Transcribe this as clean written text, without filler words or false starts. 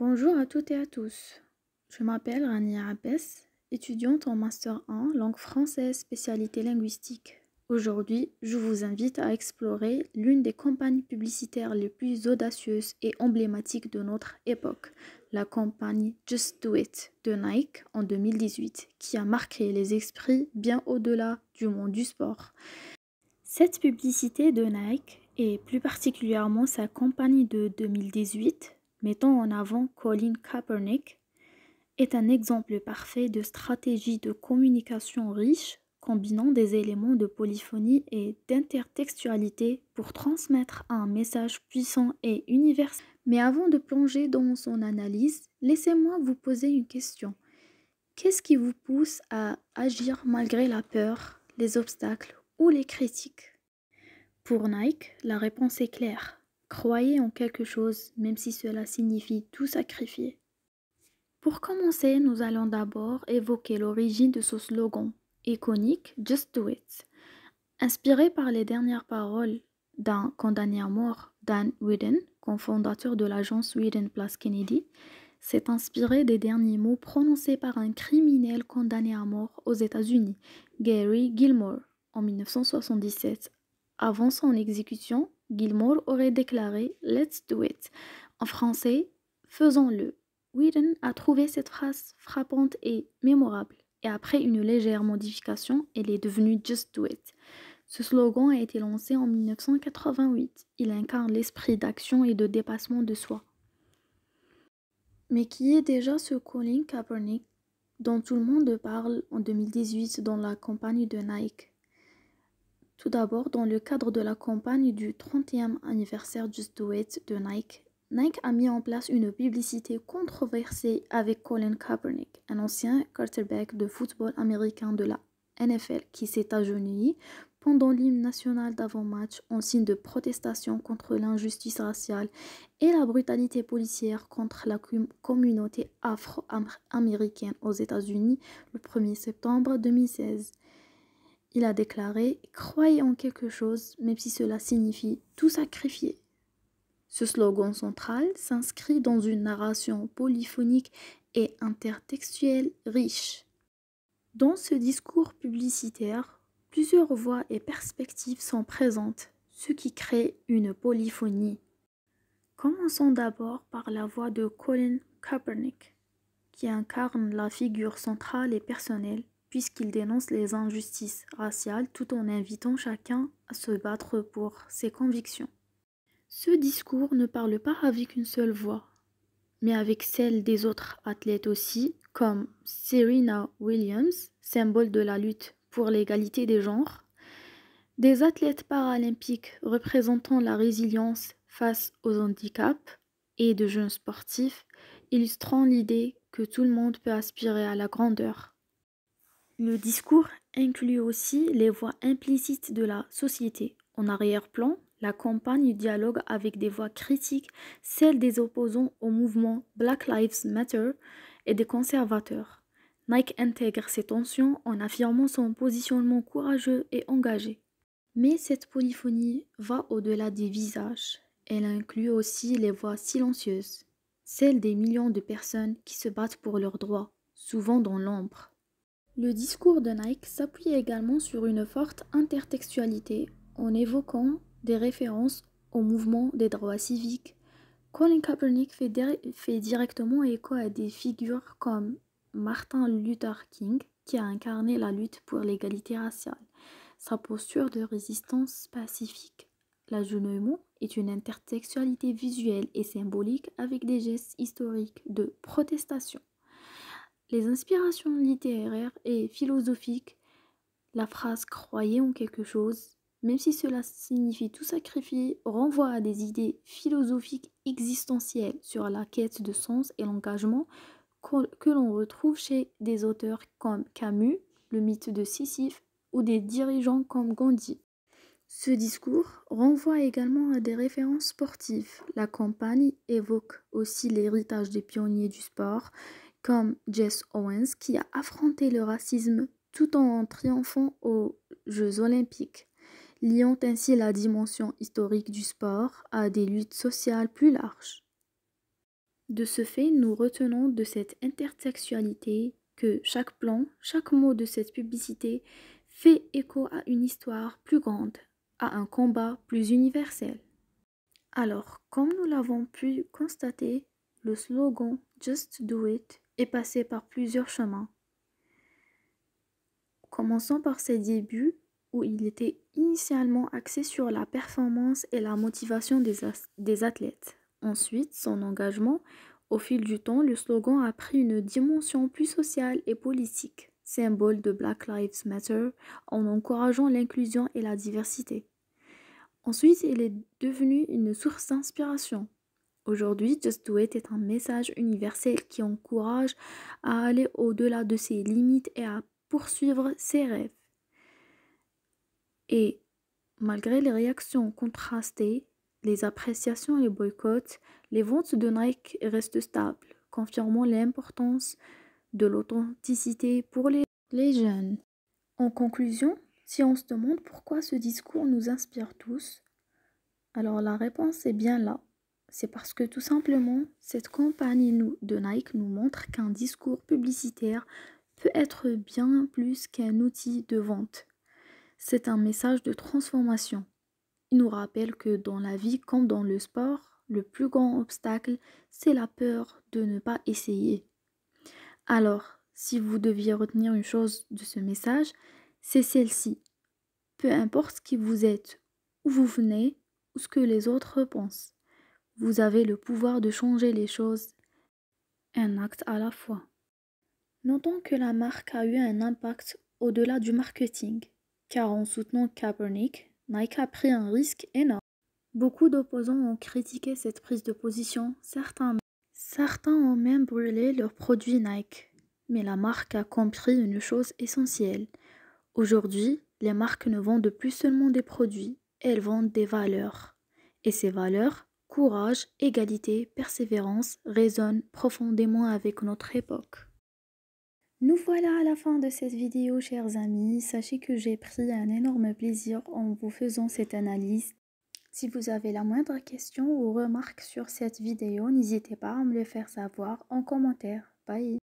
Bonjour à toutes et à tous. Je m'appelle Rania Abbès, étudiante en Master 1, langue française, spécialité linguistique. Aujourd'hui, je vous invite à explorer l'une des campagnes publicitaires les plus audacieuses et emblématiques de notre époque, la campagne Just Do It de Nike en 2018, qui a marqué les esprits bien au-delà du monde du sport. Cette publicité de Nike, et plus particulièrement sa campagne de 2018, mettant en avant Colin Kaepernick, est un exemple parfait de stratégie de communication riche, combinant des éléments de polyphonie et d'intertextualité pour transmettre un message puissant et universel. Mais avant de plonger dans son analyse, laissez-moi vous poser une question. Qu'est-ce qui vous pousse à agir malgré la peur, les obstacles ou les critiques? Pour Nike, la réponse est claire. Croyez en quelque chose, même si cela signifie tout sacrifier. Pour commencer, nous allons d'abord évoquer l'origine de ce slogan iconique Just Do It. Inspiré par les dernières paroles d'un condamné à mort, Dan Whedon, cofondateur de l'agence Whedon Plus Kennedy, s'est inspiré des derniers mots prononcés par un criminel condamné à mort aux États-Unis, Gary Gilmore, en 1977. Avant son exécution, Gilmore aurait déclaré Let's do it. En français, faisons-le. Whedon a trouvé cette phrase frappante et mémorable, et après une légère modification, elle est devenue Just Do It. Ce slogan a été lancé en 1988. Il incarne l'esprit d'action et de dépassement de soi. Mais qui est déjà ce Colin Kaepernick dont tout le monde parle en 2018 dans la campagne de Nike? Tout d'abord, dans le cadre de la campagne du 30e anniversaire Just Do It de Nike, Nike a mis en place une publicité controversée avec Colin Kaepernick, un ancien quarterback de football américain de la NFL qui s'est agenouillé pendant l'hymne national d'avant-match en signe de protestation contre l'injustice raciale et la brutalité policière contre la communauté afro-américaine aux États-Unis le 1er septembre 2016. Il a déclaré « Croyez en quelque chose, même si cela signifie tout sacrifier ». Ce slogan central s'inscrit dans une narration polyphonique et intertextuelle riche. Dans ce discours publicitaire, plusieurs voix et perspectives sont présentes, ce qui crée une polyphonie. Commençons d'abord par la voix de Colin Kaepernick, qui incarne la figure centrale et personnelle, puisqu'il dénonce les injustices raciales tout en invitant chacun à se battre pour ses convictions. Ce discours ne parle pas avec une seule voix, mais avec celle des autres athlètes aussi, comme Serena Williams, symbole de la lutte pour l'égalité des genres, des athlètes paralympiques représentant la résilience face aux handicaps et de jeunes sportifs, illustrant l'idée que tout le monde peut aspirer à la grandeur. Le discours inclut aussi les voix implicites de la société. En arrière-plan, la campagne dialogue avec des voix critiques, celles des opposants au mouvement Black Lives Matter et des conservateurs. Nike intègre ces tensions en affirmant son positionnement courageux et engagé. Mais cette polyphonie va au-delà des visages. Elle inclut aussi les voix silencieuses, celles des millions de personnes qui se battent pour leurs droits, souvent dans l'ombre. Le discours de Nike s'appuie également sur une forte intertextualité en évoquant des références au mouvement des droits civiques. Colin Kaepernick fait directement écho à des figures comme Martin Luther King, qui a incarné la lutte pour l'égalité raciale. Sa posture de résistance pacifique, l'agenouillement, est une intertextualité visuelle et symbolique avec des gestes historiques de protestation. Les inspirations littéraires et philosophiques, la phrase « croyez en quelque chose », même si cela signifie tout sacrifier, renvoie à des idées philosophiques existentielles sur la quête de sens et l'engagement que l'on retrouve chez des auteurs comme Camus, le mythe de Sisyphe, ou des dirigeants comme Gandhi. Ce discours renvoie également à des références sportives. La campagne évoque aussi l'héritage des pionniers du sport, comme Jesse Owens, qui a affronté le racisme tout en triomphant aux Jeux olympiques, liant ainsi la dimension historique du sport à des luttes sociales plus larges. De ce fait, nous retenons de cette intertextualité que chaque plan, chaque mot de cette publicité fait écho à une histoire plus grande, à un combat plus universel. Alors, comme nous l'avons pu constater, le slogan Just Do It est passé par plusieurs chemins. Commençons par ses débuts où il était initialement axé sur la performance et la motivation des athlètes. Ensuite, son engagement, au fil du temps, le slogan a pris une dimension plus sociale et politique, symbole de Black Lives Matter, en encourageant l'inclusion et la diversité. Ensuite, il est devenu une source d'inspiration. Aujourd'hui, Just Do It est un message universel qui encourage à aller au-delà de ses limites et à poursuivre ses rêves. Et malgré les réactions contrastées, les appréciations et les boycotts, les ventes de Nike restent stables, confirmant l'importance de l'authenticité pour les jeunes. En conclusion, si on se demande pourquoi ce discours nous inspire tous, alors la réponse est bien là. C'est parce que tout simplement, cette campagne de Nike nous montre qu'un discours publicitaire peut être bien plus qu'un outil de vente. C'est un message de transformation. Il nous rappelle que dans la vie comme dans le sport, le plus grand obstacle, c'est la peur de ne pas essayer. Alors, si vous deviez retenir une chose de ce message, c'est celle-ci. Peu importe qui vous êtes, où vous venez, ou ce que les autres pensent, vous avez le pouvoir de changer les choses, un acte à la fois. Notons que la marque a eu un impact au-delà du marketing, car en soutenant Kaepernick, Nike a pris un risque énorme. Beaucoup d'opposants ont critiqué cette prise de position, certains ont même brûlé leurs produits Nike. Mais la marque a compris une chose essentielle. Aujourd'hui, les marques ne vendent plus seulement des produits, elles vendent des valeurs. Et ces valeurs, courage, égalité, persévérance, résonnent profondément avec notre époque. Nous voilà à la fin de cette vidéo, chers amis. Sachez que j'ai pris un énorme plaisir en vous faisant cette analyse. Si vous avez la moindre question ou remarque sur cette vidéo, n'hésitez pas à me le faire savoir en commentaire. Bye!